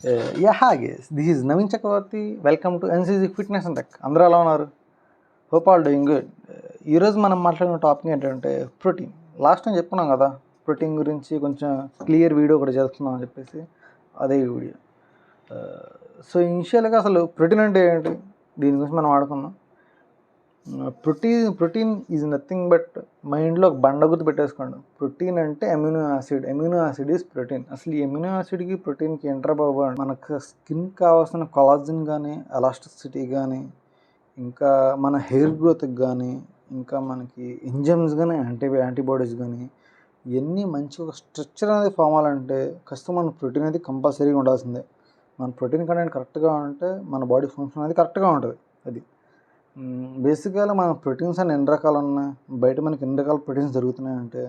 Hi guys, this is Naveen Chakravarthy. Welcome to NCC fitness and tech. అందరూ ఎలా ఉన్నారు? Hope all doing good. ఈరోజు మనం మాట్లాడిన టాపిక్ ఏంటంటే ప్రోటీన్. లాస్ట్ టైం చెప్పుకున్నాం కదా, ప్రోటీన్ గురించి కొంచెం క్లియర్ వీడియో ఒకటి చేస్తున్నాం అని చెప్పేసి, అదే వీడియో. సో ఇనిషియల్గా అసలు ప్రోటీన్ అంటే ఏంటి, దీని గురించి మనం ఆడుకుందాం. ప్రోటీన్ ఈజ్ నథింగ్ బట్ మైండ్లో ఒక బండ గుర్తు పెట్టేసుకోండి. ప్రోటీన్ అంటే అమినో యాసిడ్ ఈజ్ ప్రోటీన్. అసలు ఈ అమినో యాసిడ్కి ప్రోటీన్కి ఎంటర్ బాబు, మనకు స్కిన్ కావాల్సిన కొలాజిన్ కానీ, ఎలాస్టిసిటీ కానీ, ఇంకా మన హెయిర్ గ్రోత్కి కానీ, ఇంకా మనకి ఎంజైమ్స్ కానీ, యాంటీబాడీస్ కానీ, ఇవన్నీ మంచి ఒక స్ట్రక్చర్ అనేది ఫామ్ అవ్వాలంటే ఖచ్చితంగా మన ప్రోటీన్ అనేది కంపల్సరీగా ఉండాల్సిందే. మన ప్రోటీన్ కంటెంట్ కరెక్ట్గా ఉంటే మన బాడీ ఫంక్షన్ అనేది కరెక్ట్గా ఉంటుంది. అది బేసిక్గా మన ప్రోటీన్స్ అని ఎన్ని రకాలు ఉన్నాయి, బయట మనకి ఎన్ని రకాల ప్రోటీన్స్ దొరుకుతున్నాయి అంటే,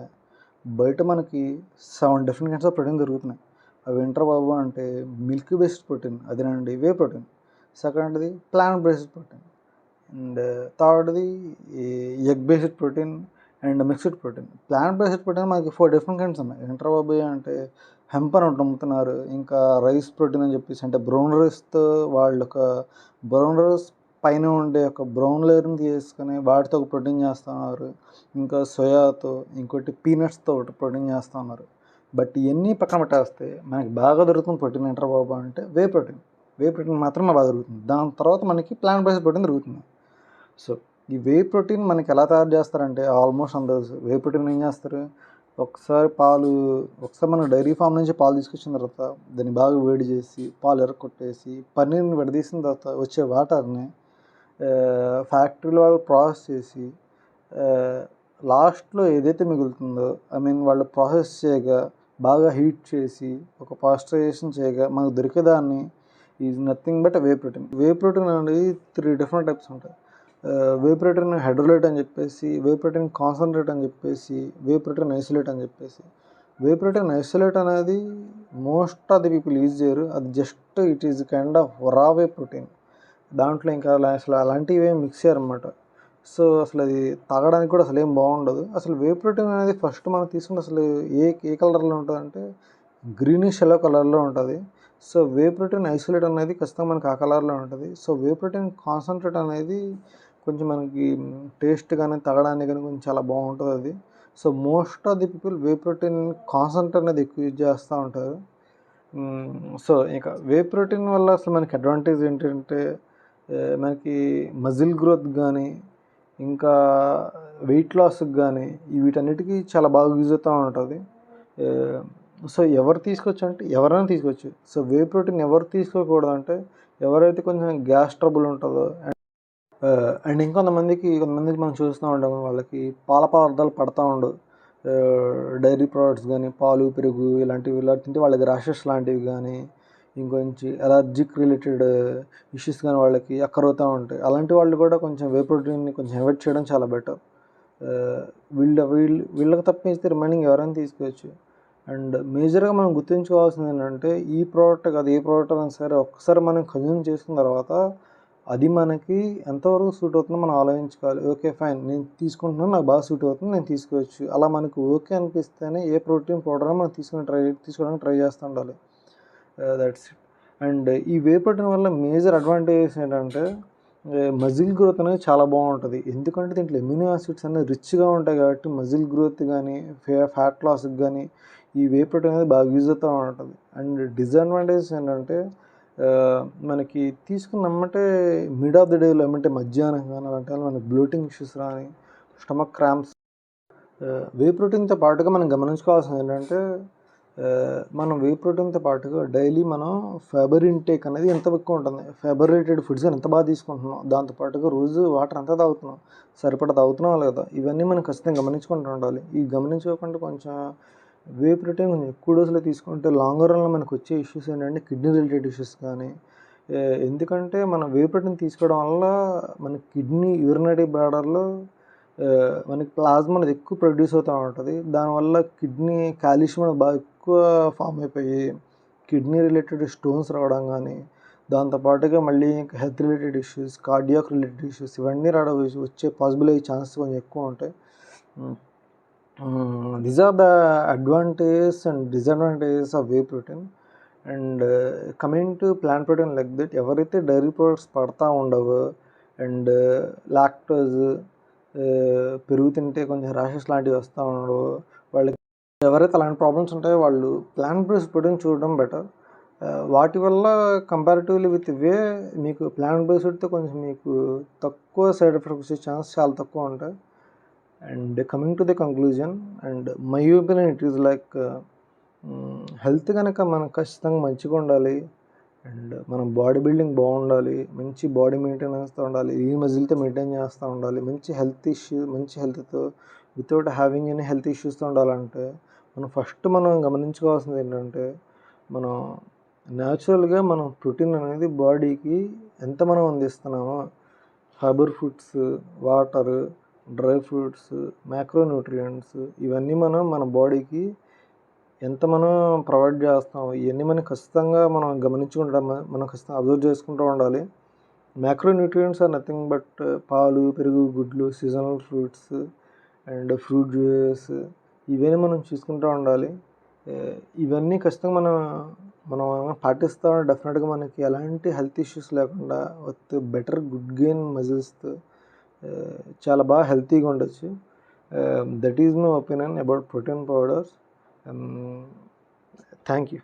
బయట మనకి 7 డిఫరెంట్ కైండ్స్ ఆఫ్ ప్రోటీన్ దొరుకుతున్నాయి. అవి ఏంటర్ బాబు అంటే, మిల్క్ బేస్డ్ ప్రోటీన్, అదేనండి వే ప్రోటీన్. సెకండ్ది ప్లాంట్ బేస్డ్ ప్రోటీన్, అండ్ థర్డ్ది egg based protein and mixed protein. Plant based protein మనకి 4 డిఫరెంట్ కైండ్స్ ఉన్నాయి. ఏంటర్ బాబు అంటే హెంప్ అని ఒకటి అమ్ముతున్నారు, ఇంకా రైస్ ప్రోటీన్ అని చెప్పేసి, అంటే బ్రౌన్ రైస్తో వాళ్ళు ఒక బ్రౌన్ రైస్ పైన ఉండే ఒక బ్రౌన్ లేయర్ని తీసుకొని వాటితో ఒక ప్రోటీన్ చేస్తున్నారు. ఇంకా సోయాతో, ఇంకోటి పీనట్స్తో ఒకటి ప్రోటీన్ చేస్తూ ఉన్నారు. బట్ ఇవన్నీ పక్కన పెట్టేస్తే మనకి బాగా దొరుకుతుంది ప్రోటీన్ ఏంటర్ బాబు అంటే వే ప్రోటీన్ మాత్రమే బాగా దొరుకుతుంది. దాని తర్వాత మనకి ప్లాంట్ బేస్డ్ ప్రోటీన్ దొరుకుతుంది. సో ఈ వే ప్రోటీన్ మనకి ఎలా తయారు చేస్తారంటే, ఆల్మోస్ట్ అందరూ వే ప్రోటీన్ ఏం చేస్తారు, ఒకసారి మనం డైరీ ఫామ్ నుంచి పాలు తీసుకొచ్చిన తర్వాత దాన్ని బాగా వేడి చేసి పాలు ఎర్రకొట్టేసి పన్నీర్ని విడదీసిన తర్వాత వచ్చే వాటర్ని ఫ్యాక్టరీలో వాళ్ళు ప్రాసెస్ చేసి లాస్ట్లో ఏదైతే మిగులుతుందో, వాళ్ళు ప్రాసెస్ చేయగా బాగా హీట్ చేసి ఒక పాస్టరైజేషన్ చేయగా మనకు దొరికేదాన్ని is nothing but whey protein అనేది 3 డిఫరెంట్ టైప్స్ ఉంటాయి. వే ప్రోటీన్ హైడ్రోలేట్ అని చెప్పేసి, వే ప్రోటీన్ కాన్సన్ట్రేట్ అని చెప్పేసి, వే ప్రోటీన్ ఐసోలేట్ అని చెప్పేసి. వే ప్రోటీన్ ఐసోలేట్ అనేది most of the people use చేయరు. అది just it is kind of రా వే ప్రోటీన్. దాంట్లో ఇంకా అసలు అలాంటివి ఏమి మిక్స్ చేయరన్నమాట. సో అసలు అది తాగడానికి కూడా అసలు ఏం బాగుండదు. అసలు వే ప్రోటీన్ అనేది ఫస్ట్ మనం తీసుకుంటే అసలు ఏ కలర్లో ఉంటుంది అంటే గ్రీనిష్ ఎల్లో కలర్లో ఉంటుంది. సో వే ప్రోటీన్ ఐసోలేట్ అనేది ఖచ్చితంగా మనకి ఆ కలర్లో ఉంటుంది. సో వే ప్రోటీన్ కాన్సన్ట్రేట్ అనేది కొంచెం మనకి టేస్ట్ కానీ తాగడానికి కానీ కొంచెం చాలా బాగుంటుంది అది. So most of the people whey protein concentrate అనేది ఎక్కువ యూజ్ చేస్తూ ఉంటారు. సో ఇంకా వే ప్రోటీన్ వల్ల అసలు మనకి అడ్వాంటేజ్ ఏంటంటే, మనకి మజిల్ గ్రోత్ కానీ, ఇంకా వెయిట్ లాస్కి కానీ, వీటన్నిటికీ చాలా బాగా యూజ్ అవుతూ ఉంటుంది. సో ఎవరు తీసుకోవచ్చు అంటే ఎవరైనా తీసుకోవచ్చు. సో వే ప్రోటీన్ ఎవరు తీసుకోకూడదు అంటే ఎవరైతే కొంచెం గ్యాస్ ట్రబుల్ ఉంటుందో, అండ్ కొంతమందికి మనం చూస్తూ ఉంటాము, వాళ్ళకి పాల పదార్థాలు పడతా ఉండవు. డైరీ ప్రోడక్ట్స్ కానీ, పాలు, పెరుగు ఇలాంటివి ఇలా తింటే వాళ్ళకి ర్యాషెస్ లాంటివి కానీ, ఇంకొంచెం ఎలర్జిక్ రిలేటెడ్ ఇష్యూస్ కానీ వాళ్ళకి అక్కరవుతూ ఉంటాయి. అలాంటి వాళ్ళు కూడా కొంచెం వే ప్రోటీన్ని కొంచెం అవాయిడ్ చేయడం చాలా బెటర్. వీళ్ళకి తప్పిస్తే రిమైనింగ్ ఎవరైనా తీసుకోవచ్చు. అండ్ మేజర్గా మనం గుర్తుంచుకోవాల్సింది ఏంటంటే, ఈ ప్రోడక్ట్ కాదు ఏ ప్రోడక్ట్ అయినా సరే ఒక్కసారి మనం కన్జ్యూమ్ చేసుకున్న తర్వాత అది మనకి ఎంతవరకు సూట్ అవుతుందో మనం ఆలోచించుకోవాలి. ఓకే ఫైన్, నేను తీసుకుంటున్నాను, నాకు బాగా సూట్ అవుతుంది, నేను తీసుకోవచ్చు. అలా మనకు ఓకే అనిపిస్తేనే ఏ ప్రోటీన్ పౌడర్ మనం తీసుకోవడానికి ట్రై చేస్తూ ఉండాలి. That's it. అండ్ ఈ వే ప్రోటీన్ వల్ల మేజర్ అడ్వాంటేజెస్ ఏంటంటే, మజిల్ గ్రోత్ అనేది చాలా బాగుంటుంది. ఎందుకంటే దీంట్లో ఎమినో యాసిడ్స్ అనేవి రిచ్గా ఉంటాయి కాబట్టి మజిల్ గ్రోత్ కానీ, ఫ్యాట్ లాస్కి కానీ ఈ వే ప్రోటీన్ అనేది బాగా యూజ్ అవుతూ ఉంటుంది. అండ్ డిసడ్వాంటేజెస్ ఏంటంటే, మనకి తీసుకున్నామంటే మిడ్ ఆఫ్ ది డేలో ఏమంటే మధ్యాహ్నం కానీ అలాంటి మనకి బ్లోటింగ్ ఇష్యూస్ కానీ, స్టమక్ క్రాంప్స్. వే ప్రోటీన్తో పాటుగా మనం గమనించుకోవాల్సింది ఏంటంటే, మనం వే ప్రోటీన్తో పాటుగా డైలీ మనం ఫైబర్ ఇంటేక్ అనేది ఎంత ఎక్కువ ఉంటుంది, ఫైబర్ రిలేటెడ్ ఫుడ్స్ ఎంత బాగా తీసుకుంటున్నాం, దాంతోపాటుగా రోజు వాటర్ ఎంత తాగుతున్నాం, సరిపడా తాగుతున్నాం లేదా, ఇవన్నీ మనం ఖచ్చితంగా గమనించుకుంటూ ఉండాలి. ఇవి గమనించుకోకుండా కొంచెం వే ప్రోటీన్ కొంచెం ఎక్కువ డోసులో తీసుకుంటే లాంగర్ రన్లో మనకు వచ్చే ఇష్యూస్ ఏంటంటే కిడ్నీ రిలేటెడ్ ఇష్యూస్ కానీ. ఎందుకంటే మనం వే ప్రోటీన్ తీసుకోవడం వల్ల మన కిడ్నీ యూరినరీ బ్లాడర్లో మనకి ప్లాజ్మా అనేది ఎక్కువ ప్రొడ్యూస్ అవుతూ ఉంటుంది. దానివల్ల కిడ్నీ కాల్షియం అనేది బాగా ఎక్కువ ఫామ్ అయిపోయి కిడ్నీ రిలేటెడ్ స్టోన్స్ రావడం కానీ, దాంతోపాటుగా మళ్ళీ health related issues, cardiac related issues ఇవన్నీ వచ్చే పాసిబుల్ అయ్యే ఛాన్సెస్ కొంచెం ఎక్కువ ఉంటాయి. These are the advantages and disadvantages of whey protein. And coming to plant protein like that, ఎవరైతే డైరీ ప్రొడక్ట్స్ పడతా ఉండవో అండ్ లాక్టోజ్ పెరుగు తింటే కొంచెం ర్యాషెస్ లాంటివి వస్తూ ఉండవు, వాళ్ళకి ఎవరైతే అలాంటి ప్రాబ్లమ్స్ ఉంటాయో వాళ్ళు ప్లాంట్ బేస్డ్ ప్రోటీన్ చూడడం బెటర్. వాటి వల్ల కంపారిటివ్లీ విత్ ఇవే మీకు ప్లాంట్ బేస్డ్తో కొంచెం మీకు తక్కువ సైడ్ ఎఫెక్ట్స్ వచ్చే ఛాన్స్ చాలా తక్కువ ఉంటాయి. And coming to the conclusion, and my opinion it is like health కనుక మనం ఖచ్చితంగా మంచిగా ఉండాలి అండ్ మనం బాడీ బిల్డింగ్ బాగుండాలి, మంచి బాడీ మెయింటెనెన్స్తో ఉండాలి, ఈ మజిల్తో మెయింటైన్ చేస్తూ ఉండాలి, మంచి హెల్త్తో వితౌట్ హ్యావింగ్ ఎనీ హెల్త్ ఇష్యూస్తో ఉండాలంటే మనం గమనించుకోవాల్సింది ఏంటంటే, మనం న్యాచురల్గా మనం ప్రోటీన్ అనేది బాడీకి ఎంత మనం అందిస్తున్నామో, fibre foods, water, dry fruits, macronutrients, ఇవన్నీ మన బాడీకి ఎంత మనం ప్రొవైడ్ చేస్తాం, ఇవన్నీ మనం ఖచ్చితంగా మనం ఖచ్చితంగా అబ్జర్వ్ చేసుకుంటూ ఉండాలి. మ్యాక్రోన్యూట్రియంట్స్ ఆర్ నథింగ్ బట్ పాలు, పెరుగు, గుడ్లు, seasonal fruits and fruit juices, ఇవన్నీ మనం చూసుకుంటూ ఉండాలి. ఇవన్నీ ఖచ్చితంగా మనం పాటిస్తూ డెఫినెట్గా మనకి ఎలాంటి హెల్త్ ఇష్యూస్ లేకుండా విత్ బెటర్ గుడ్ గెయిన్ మజిల్స్తో చాలా బాగా హెల్తీగా ఉండొచ్చు. That is my opinion about protein powders. Thank you.